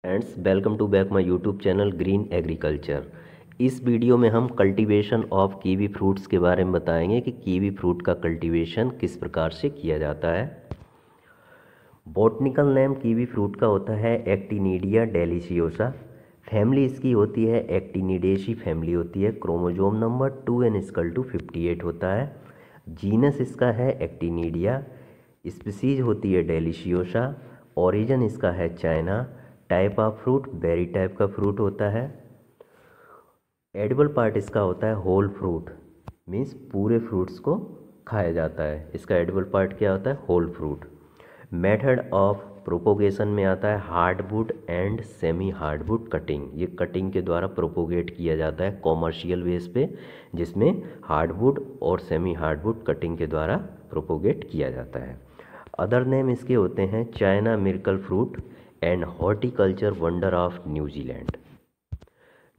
Friends, welcome to back my YouTube channel green agriculture. इस वीडियो में हम कल्टीवेशन ऑफ कीवी फ्रूट्स के बारे में बताएंगे कि कीवी फ्रूट का कल्टीवेशन किस प्रकार से किया जाता है। बॉटनिकल नेम कीवी फ्रूट का होता है एक्टिनिडिया डेलिशियोसा। फैमिली इसकी होती है एक्टिनिडेशी फैमिली होती है। क्रोमोजोम नंबर 2n=58 होता है। जीनस इसका है एक्टिनिडिया। स्पीसीज होती है डेलिशियोसा। ओरिजिन इसका है China. Type of fruit berry type का फ्रूट होता है। एडिबल पार्ट इसका होता है होल फ्रूट, मीन्स पूरे फ्रूट्स को खाया जाता है। इसका एडिबल पार्ट क्या होता है? Whole fruit. Method of propagation में आता है hardwood and semi hardwood cutting. ये कटिंग के द्वारा प्रोपोगेट किया जाता है कॉमर्शियल बेस पे, जिसमें हार्डवुड और सेमी हार्डवुड कटिंग के द्वारा प्रोपोगेट किया जाता है। अदर नेम इसके होते हैं China miracle fruit and horticulture wonder of New Zealand.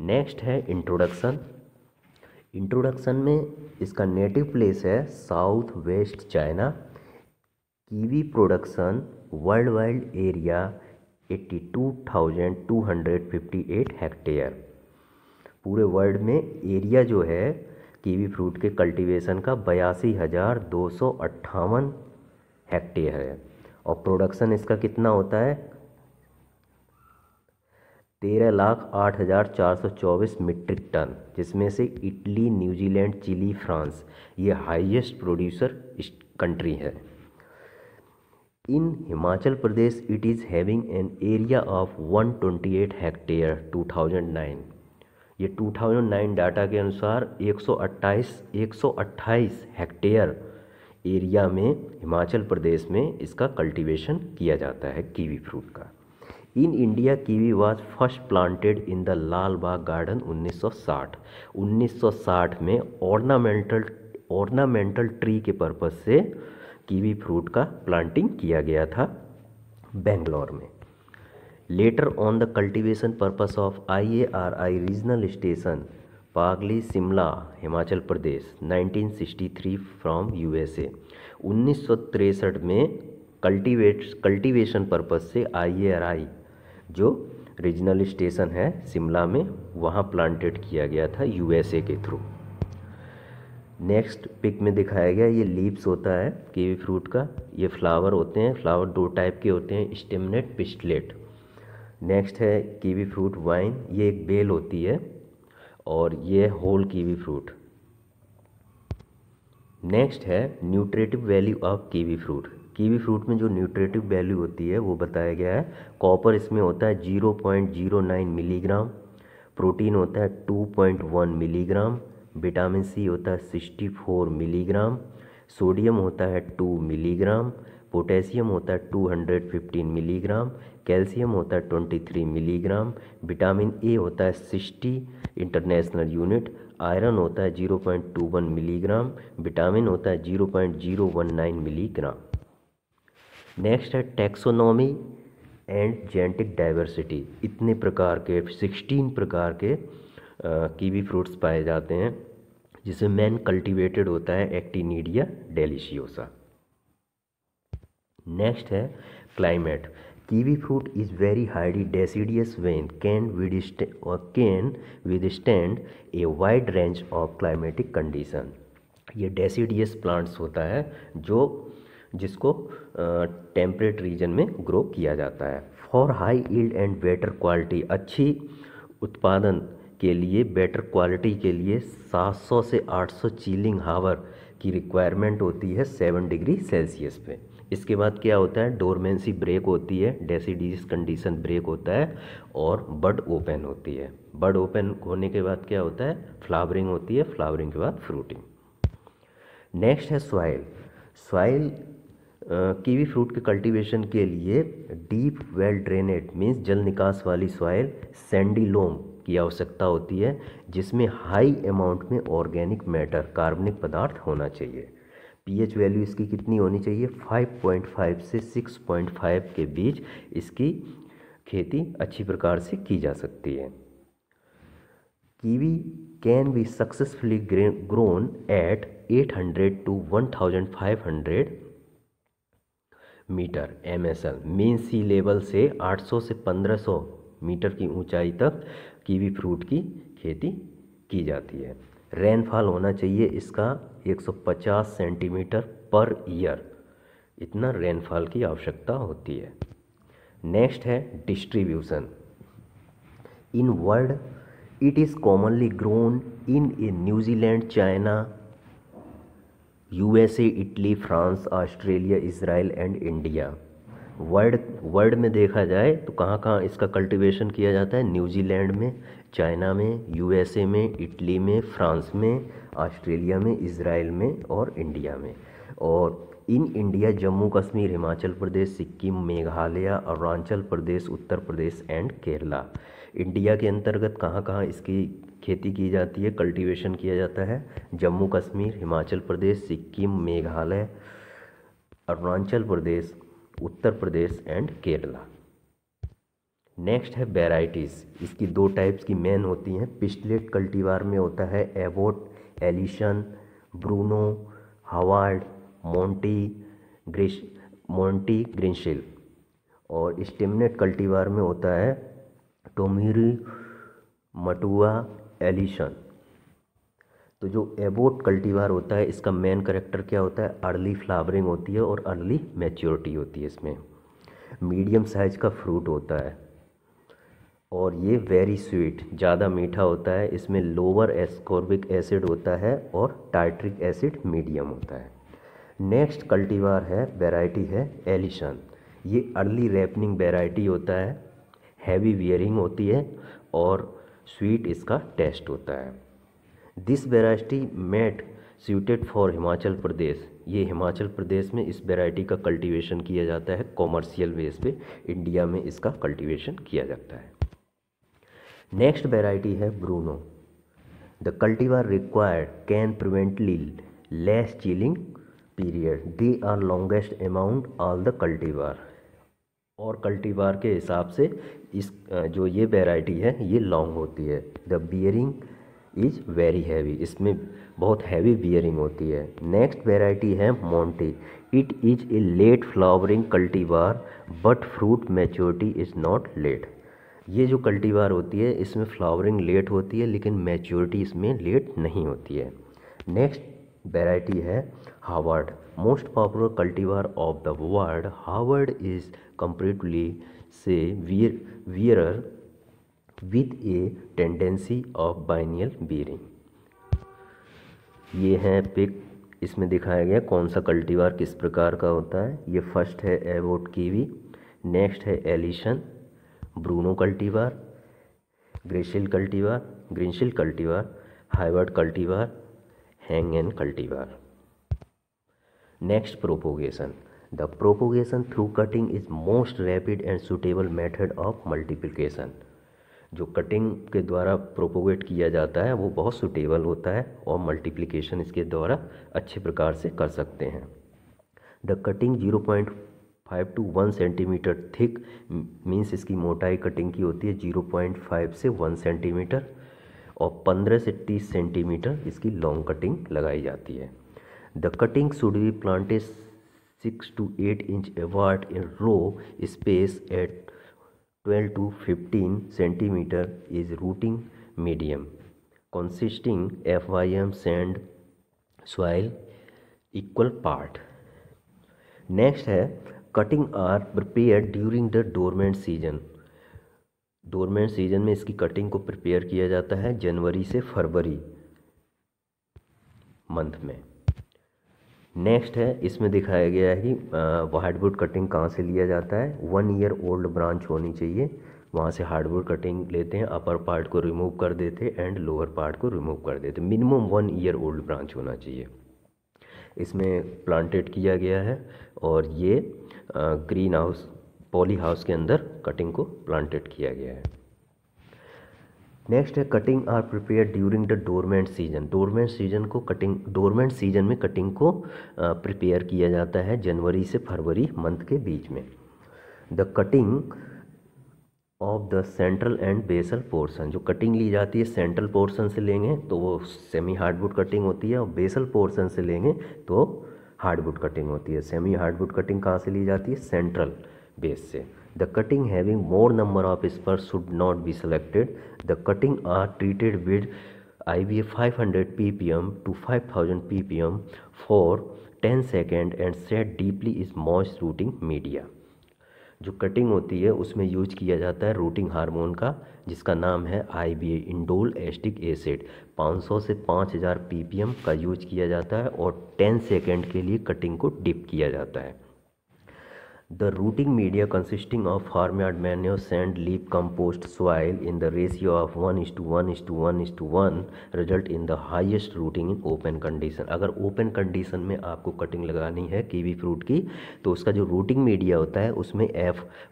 Next है इंट्रोडक्शन। इंट्रोडक्शन में इसका नेटिव प्लेस है south west China. Kiwi production world wide area 82,258 hectare. पूरे वर्ल्ड में एरिया जो है कीवी फ्रूट के कल्टीवेशन का 82,258 हेक्टेयर है। और प्रोडक्शन इसका कितना होता है? 13,08,424 मीट्रिक टन, जिसमें से इटली, न्यूजीलैंड, चिली, फ्रांस ये हाईएस्ट प्रोड्यूसर कंट्री है। In Himachal Pradesh it is having an area of 128 hectare 2009। ये 2009 डाटा के अनुसार 128 हेक्टेयर एरिया में हिमाचल प्रदेश में इसका कल्टीवेशन किया जाता है कीवी फ्रूट का। In India kiwi was first planted in the Lal Bagh garden 1960 में ऑर्नामेंटल ट्री के पर्पज से कीवी फ्रूट का प्लांटिंग किया गया था बेंगलोर में। Later on the cultivation purpose of IARI regional station पागली शिमला हिमाचल प्रदेश 1963 फ्रॉम USA। 1963 में कल्टीवेशन पर्पस से IARI जो रीजनल स्टेशन है शिमला में, वहाँ प्लांटेड किया गया था USA के थ्रू। नेक्स्ट पिक में दिखाया गया ये लीव्स होता है कीवी फ्रूट का। ये फ्लावर होते हैं। फ्लावर दो टाइप के होते हैं, स्टेमनेट, पिस्टलेट। नेक्स्ट है कीवी फ्रूट वाइन, ये एक बेल होती है। और ये होल कीवी फ्रूट। नेक्स्ट है nutritive value of kiwi fruit. Kiwi fruit में जो न्यूट्रिटिव वैल्यू होती है वो बताया गया है। कॉपर इसमें होता है 0.09 मिलीग्राम। प्रोटीन होता है 2.1 मिलीग्राम। विटामिन सी होता है 64 मिलीग्राम। सोडियम होता है 2 मिलीग्राम। पोटेशियम होता है 215 मिलीग्राम। कैल्शियम होता है 23 मिलीग्राम। विटामिन ए होता है 60 इंटरनेशनल यूनिट। आयरन होता है 0.21 मिलीग्राम। विटामिन होता है 0.019 मिलीग्राम। नेक्स्ट है टैक्सोनॉमी एंड जेनेटिक डाइवर्सिटी। इतने प्रकार के 16 प्रकार के कीवी फ्रूट्स पाए जाते हैं, जिसे मेन कल्टीवेटेड होता है एक्टिनिडिया डेलिशियोसा। नेक्स्ट है climate. Kiwi fruit is very highly deciduous when can withstand a wide range of climatic condition. ये डेसिडियस प्लांट्स होता है जिसको टेम्परेट रीजन में ग्रो किया जाता है। For high yield and better quality, अच्छी उत्पादन के लिए, बेटर क्वालिटी के लिए 700 से 800 चिलिंग हावर की रिक्वायरमेंट होती है 7 डिग्री सेल्सियस पे। इसके बाद क्या होता है? डोरमेंसी ब्रेक होती है, डेसिडियस कंडीशन ब्रेक होता है और बड ओपन होती है। बड ओपन होने के बाद क्या होता है? फ्लावरिंग होती है। फ्लावरिंग के बाद फ्रूटिंग। नेक्स्ट है सॉइल। सॉइल कीवी फ्रूट के कल्टीवेशन के लिए डीप वेल ड्रेनेड मीन्स जल निकास वाली सॉइल, सैंडी लोम की आवश्यकता होती है, जिसमें हाई अमाउंट में ऑर्गेनिक मैटर, कार्बनिक पदार्थ होना चाहिए। पीएच वैल्यू इसकी कितनी होनी चाहिए? 5.5 से 6.5 के बीच इसकी खेती अच्छी प्रकार से की जा सकती है। Kiwi can be successfully grown at 800 to 1500 metre MSL mean sea level से 800 से 1500 मीटर की ऊंचाई तक कीवी फ्रूट की खेती की जाती है। रेनफॉल होना चाहिए इसका 150 सेंटीमीटर पर ईयर, इतना रेनफॉल की आवश्यकता होती है। नेक्स्ट है distribution. In world it is commonly grown in New Zealand, China, USA, Italy, France, Australia, Israel and India. World में देखा जाए तो कहाँ कहाँ इसका कल्टीवेशन किया जाता है? न्यूजीलैंड में, चाइना में, यूएसए में, इटली में, फ्रांस में, ऑस्ट्रेलिया में, इजराइल में और इंडिया में। और in India Jammu Kashmir, Himachal Pradesh, Sikkim, Meghalaya, Arunachal Pradesh, Uttar Pradesh and Kerala. India के अंतर्गत कहाँ कहाँ इसकी खेती की जाती है, कल्टीवेशन किया जाता है? जम्मू कश्मीर, हिमाचल प्रदेश, सिक्किम, मेघालय, अरुणाचल प्रदेश, उत्तर प्रदेश एंड केरला। नेक्स्ट है वेराइटीज़। इसकी दो टाइप्स की मेन होती हैं। पिस्टलेट कल्टीवार में होता है एबोट, एलिशन, ब्रूनो, हावर्ड, मोंटी ग्रिंशिल। और स्टेमनेट कल्टीवार में होता है टोमिरी, मटुआ, एलिशन। तो जो एबोट कल्टीवार होता है इसका मेन कैरेक्टर क्या होता है? अर्ली फ्लावरिंग होती है और अर्ली मैच्योरिटी होती है। इसमें मीडियम साइज का फ्रूट होता है और ये वेरी स्वीट, ज़्यादा मीठा होता है। इसमें लोअर एस्कॉर्बिक एसिड होता है और टार्ट्रिक एसिड मीडियम होता है। नेक्स्ट कल्टीवार है, वैरायटी है एलिशन। ये अर्ली रैपनिंग वैरायटी होता है, हैवी वियरिंग होती है और स्वीट इसका टेस्ट होता है। This variety made suited for Himachal Pradesh. ये हिमाचल प्रदेश में इस वैरायटी का कल्टीवेशन किया जाता है कॉमर्शियल बेस पे। इंडिया में इसका कल्टीवेशन किया जाता है। नेक्स्ट वैरायटी है Bruno. The cultivar required can preventively less chilling period, they are longest amount all the cultivar. और कल्टीवार के हिसाब से इस जो ये वैरायटी है ये लॉन्ग होती है। The bearing is very heavy, इसमें बहुत हैवी बियरिंग होती है। नेक्स्ट वैरायटी है Monty. It is a late flowering cultivar but fruit maturity is not late. ये जो कल्टीवार होती है इसमें फ्लावरिंग लेट होती है लेकिन मैच्योरिटी इसमें लेट नहीं होती है। नेक्स्ट वैरायटी है Hayward. Most popular cultivar of the world, Hayward is comparatively shy bearer with a tendency of biennial bearing। ये है पिक, इसमें दिखाया गया कौन सा कल्टीवार किस प्रकार का होता है। ये फर्स्ट है एबोट कीवी, नेक्स्ट है Allison, Bruno cultivar, Greensill cultivar, Hayward cultivar, Hangen cultivar. Next propagation. The propagation through cutting is most rapid and suitable method of multiplication. जो कटिंग के द्वारा प्रोपोगेट किया जाता है वो बहुत सुटेबल होता है और मल्टीप्लिकेशन इसके द्वारा अच्छे प्रकार से कर सकते हैं। The cutting 0.5 to 1 centimetre thick means इसकी मोटाई कटिंग की होती है 0.5 से 1 सेंटीमीटर और 15 से 30 सेंटीमीटर इसकी लॉन्ग कटिंग लगाई जाती है। The cutting should be planted 6 to 8 inch apart in row space at 12 to 15 centimeter is rooting medium consisting FYM sand soil equal part। Next है cutting are prepare during the dormant season. Dormant season में इसकी cutting को prepare किया जाता है जनवरी से फरवरी month में। Next है, इसमें दिखाया गया है कि हार्डवुड कटिंग कहाँ से लिया जाता है। 1 ईयर ओल्ड ब्रांच होनी चाहिए, वहाँ से हार्डवुड कटिंग लेते हैं, अपर पार्ट को रिमूव कर देते एंड लोअर पार्ट को रिमूव कर देते। मिनिमम 1 ईयर ओल्ड ब्रांच होना चाहिए। इसमें प्लांटेड किया गया है और ये ग्रीन हाउस पॉली हाउस के अंदर कटिंग को प्लांटेड किया गया है। नेक्स्ट है cutting are prepare during the dormant season. Dormant season में कटिंग को प्रिपेयर किया जाता है जनवरी से फरवरी मंथ के बीच में। The cutting of the central and basal portion. जो कटिंग ली जाती है सेंट्रल पोर्शन से लेंगे तो वो सेमी हार्डवुड कटिंग होती है और बेसल पोर्शन से लेंगे तो हार्डवुड कटिंग होती है। सेमी हार्डवुड कटिंग कहाँ से ली जाती है? सेंट्रल बेस से। The cutting having more number of spurs should not be selected. The cutting are treated with IBA 500 ppm to 5000 ppm for 10 seconds and set deeply is moist rooting media. जो cutting होती है उसमें use किया जाता है routing hormone का, जिसका नाम है IBA इंडोल एस्टिक एसिड। 500 से 5000 ppm का यूज किया जाता है और 10 सेकेंड के लिए कटिंग को डिप किया जाता है। The rooting media consisting of farmyard manure, sand, leaf, compost, soil in the ratio of 1:1:1:1 result in the highest rooting in open condition। अगर ओपन कंडीशन में आपको कटिंग लगानी है कीवी फ्रूट की तो उसका जो रूटिंग मीडिया होता है उसमें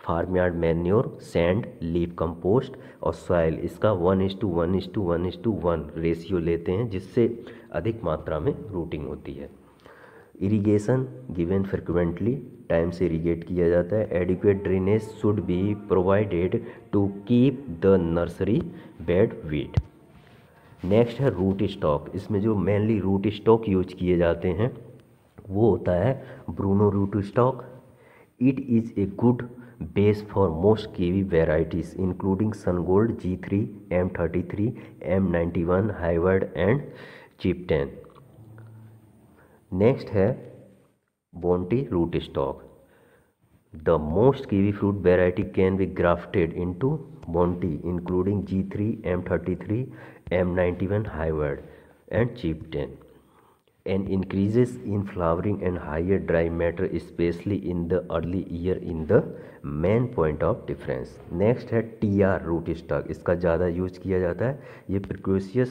farmyard manure, sand, leaf compost और सॉइल इसका 1:1:1:1 रेशियो लेते हैं, जिससे अधिक मात्रा में रूटिंग होती है। इरिगेशन गिवन फ्रिक्वेंटली, टाइम से इरिगेट किया जाता है। Adequate drainage should be provided to keep the nursery bed wet. Next है रूट स्टॉक। इसमें जो मेनली रूट स्टॉक यूज किए जाते हैं वो होता है Bruno root stock. It is a good base for most kiwi varieties including Sungold, G3, M33, M91, Hayward and Chieftain. Next है Bounty root stock. The most kiwi fruit variety can be grafted into Bounty including G3, M33, M91, Hayward and Chieftain and increases in flowering and higher dry matter especially in the early year in the main point of difference। Next है TR root stock. इसका ज़्यादा use किया जाता है, ये precocious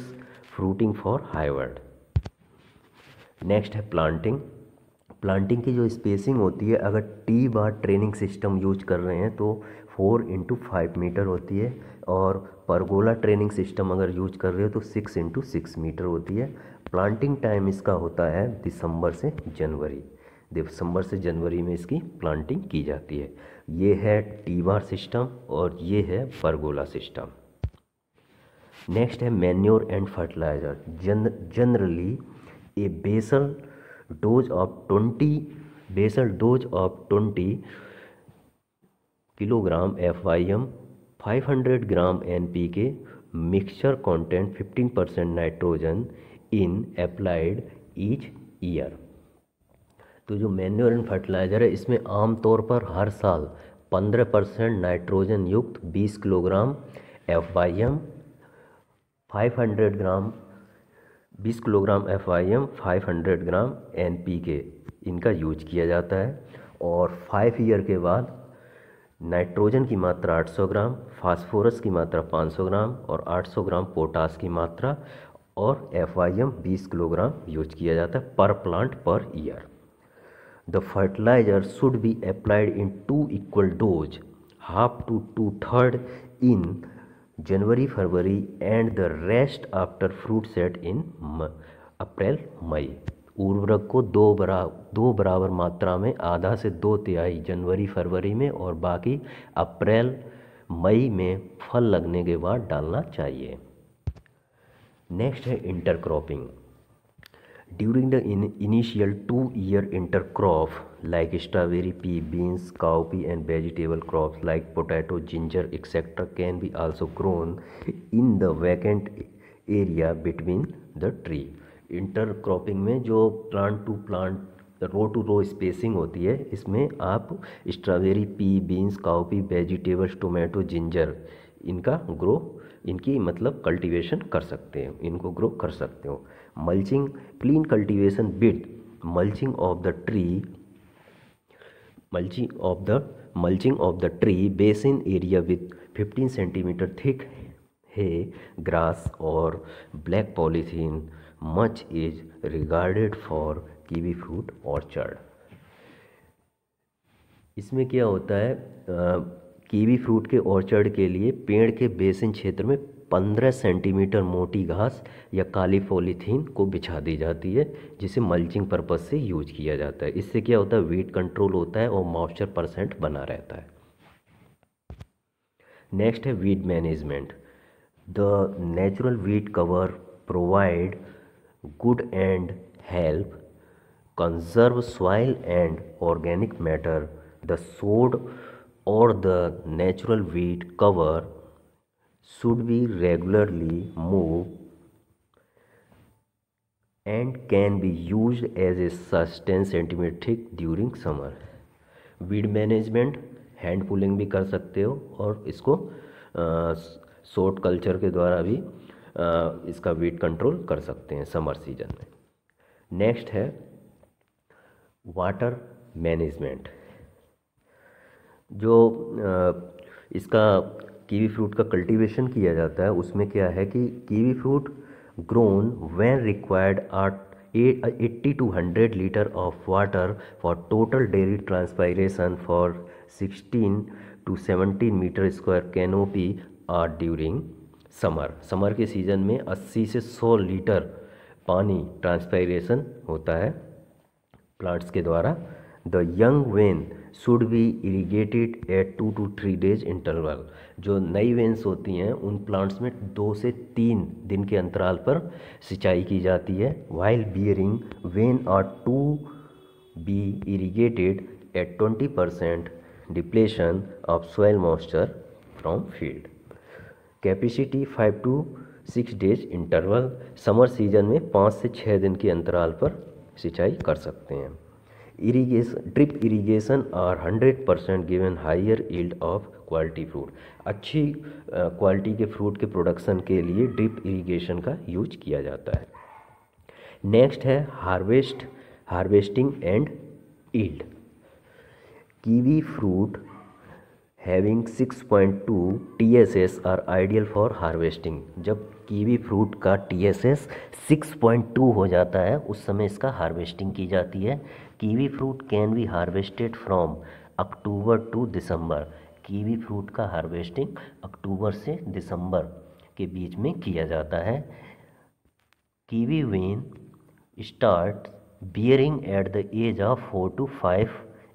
fruiting for हाइवर्ड। Next है planting. Planting की जो स्पेसिंग होती है, अगर T bar training system use कर रहे हैं तो 4x5 मीटर होती है, और परगोला ट्रेनिंग सिस्टम अगर यूज कर रहे हो तो 6x6 मीटर होती है। प्लांटिंग टाइम इसका होता है दिसंबर से जनवरी। दिसंबर से जनवरी में इसकी प्लांटिंग की जाती है। ये है टी बार सिस्टम और ये है परगोला सिस्टम। नेक्स्ट है manure and fertiliser. Generally a basal dose of 20 kilogram FYM, 500 gram NPK, mixture content 15% nitrogen in applied each year। तो जो मैन्योर एंड फर्टिलाइज़र है इसमें आमतौर पर हर साल 15% नाइट्रोजन युक्त 20 किलोग्राम FYM, 500 ग्राम 20 किलोग्राम FYM, 500 ग्राम NPK इनका यूज किया जाता है। और 5 ईयर के बाद नाइट्रोजन की मात्रा 800 ग्राम, फास्फोरस की मात्रा 500 ग्राम और 800 ग्राम पोटास की मात्रा और FYM 20 किलोग्राम यूज किया जाता है per plant per year. The fertilizer should be applied in 2 equal dose, half to 2/3 in January February and the rest after fruit set in April May. उर्वरक को दो बराबर मात्रा में, आधा से 2/3 जनवरी फरवरी में और बाकी अप्रैल मई में फल लगने के बाद डालना चाहिए। नेक्स्ट है intercropping. During the initial 2-year intercrop like strawberry, pea, beans, cowpea and vegetable crops like potato, ginger, etc. can be also grown in the vacant area between the tree। Intercropping में जो plant to plant row to row spacing होती है, इसमें आप strawberry, pea, beans, cowpea, vegetables, tomato, ginger इनकी मतलब cultivation कर सकते हैं, इनको ग्रो कर सकते हो। Mulching, clean cultivation with mulching of the tree basin area with 15 centimeter thick hay, grass or black polythene much is regarded for kiwi fruit orchard। इसमें क्या होता है, कीवी फ्रूट के ऑर्चर्ड के लिए पेड़ के बेसिन क्षेत्र में 15 सेंटीमीटर मोटी घास या काली पॉलीथीन को बिछा दी जाती है, जिसे मल्चिंग पर्पज से यूज किया जाता है। इससे क्या होता है, वीट कंट्रोल होता है और मॉइस्चर % बना रहता है। नेक्स्ट है weed management. The natural weed cover provide good and help conserve soil and organic matter. The सोड or the natural weed cover should be regularly moved and can be used as a sustain scientific during summer। Weed management hand pulling भी कर सकते हो और इसको short culture के द्वारा भी इसका वीड कंट्रोल कर सकते हैं समर सीजन में। नेक्स्ट है वाटर मैनेजमेंट। जो इसका कीवी फ्रूट का कल्टीवेशन किया जाता है उसमें क्या है कि kiwi fruit grown when required are 80 to 100 litre of water for total daily transpiration for 16 to 17 metre square canopy are during summer. Summer के सीज़न में 80 से 100 लीटर पानी ट्रांसपायरेशन होता है प्लांट्स के द्वारा। The young vine should be irrigated at 2 to 3 days interval. जो नई वेन्स होती हैं उन प्लांट्स में 2 से 3 दिन के अंतराल पर सिंचाई की जाती है। While bearing vine are to be irrigated at 20% depletion of soil moisture from field. Capacity 5 to 6 days interval. Summer season में 5 से 6 दिन के अंतराल पर सिंचाई कर सकते हैं। Drip irrigation are 100% given higher yield of quality fruit. अच्छी क्वालिटी के फ्रूट के प्रोडक्शन के लिए ड्रिप इरीगेशन का यूज किया जाता है। नेक्स्ट है harvesting and yield. Kiwi fruit having 6.2 TSS are ideal for harvesting. जब कीवी फ्रूट का TSS 6.2 हो जाता है उस समय इसका हार्वेस्टिंग की जाती है। Kiwi fruit can be harvested from October to December. Kiwi fruit का हार्वेस्टिंग अक्टूबर से दिसंबर के बीच में किया जाता है। Kiwi vine start bearing at the age of 4 to 5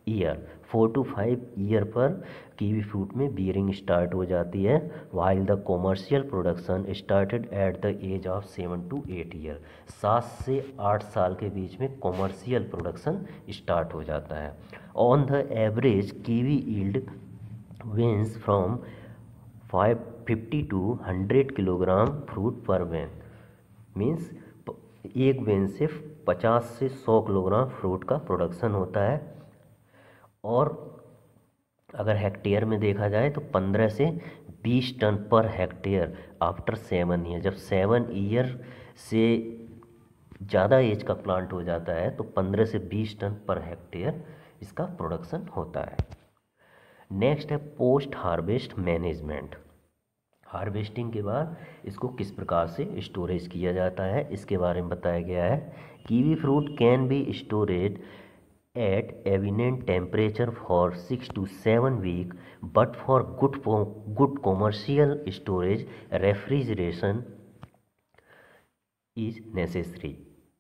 year. 4 to 5 year पर कीवी फ्रूट में बियरिंग स्टार्ट हो जाती है। While the commercial production started at the age of 7 to 8 year. 7 से 8 साल के बीच में कॉमर्शियल प्रोडक्शन स्टार्ट हो जाता है। On the average kiwi yield veins from 50 to 100 kilogram fruit पर वेन। मीन्स एक वेन से 50 से 100 किलोग्राम फ्रूट का प्रोडक्शन होता है। और अगर हेक्टेयर में देखा जाए तो 15 से 20 ton per hectare after 7 year. जब 7 ईयर से ज़्यादा एज का प्लांट हो जाता है तो 15 से 20 टन पर हेक्टेयर इसका प्रोडक्शन होता है। नेक्स्ट है पोस्ट हार्वेस्ट मैनेजमेंट। हार्वेस्टिंग के बाद इसको किस प्रकार से स्टोरेज किया जाता है इसके बारे में बताया गया है। Kiwi fruit can B storage at eminent temperature for 6 to 7 weeks, but for good commercial storage, refrigeration is necessary.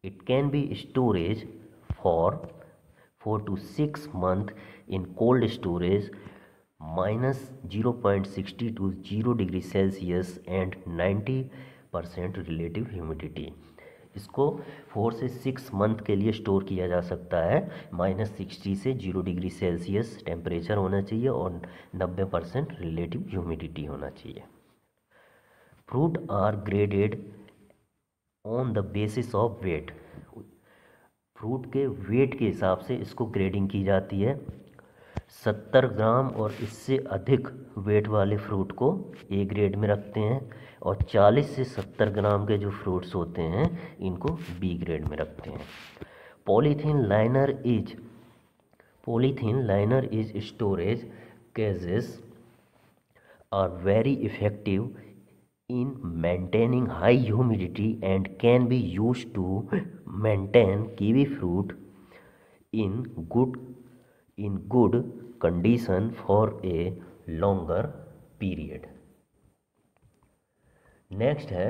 It can be storage for 4 to 6 months in cold storage, minus 0.60 to 0 degree Celsius and 90% relative humidity। इसको 4 से 6 month के लिए store किया जा सकता है। -60 से 0 degree Celsius temperature होना चाहिए और 90% रिलेटिव ह्यूमिडिटी होना चाहिए। Fruit are graded on the basis of weight. Fruit के वेट के हिसाब से इसको ग्रेडिंग की जाती है। 70 ग्राम और इससे अधिक वेट वाले फ्रूट को ए ग्रेड में रखते हैं और 40 से 70 ग्राम के जो फ्रूट्स होते हैं इनको बी ग्रेड में रखते हैं। Polythene liner is storage cages are very effective in maintaining high humidity and can be used to maintain kiwi fruit in good condition for a longer period। Next है